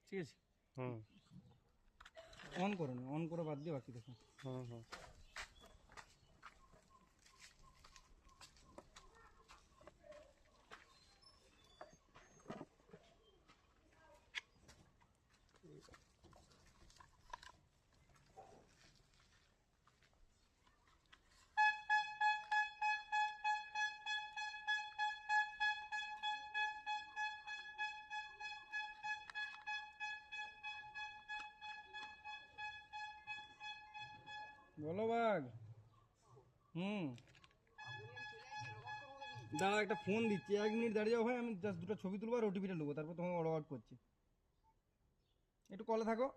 ঠিক আছে অন করো না, অন করে বাদ দিয়ে বাকি দেখো। বলো বাঘ। দাঁড়া, একটা ফোন দিচ্ছি, 1 মিনিট দাঁড়িয়ে যাও ভাই, আমি জাস্ট দুটো ছবি তুলবো আর ওটিপিটা নেবো, তারপর তোমাকে অর্ডার করছি, একটু কলে থাকো।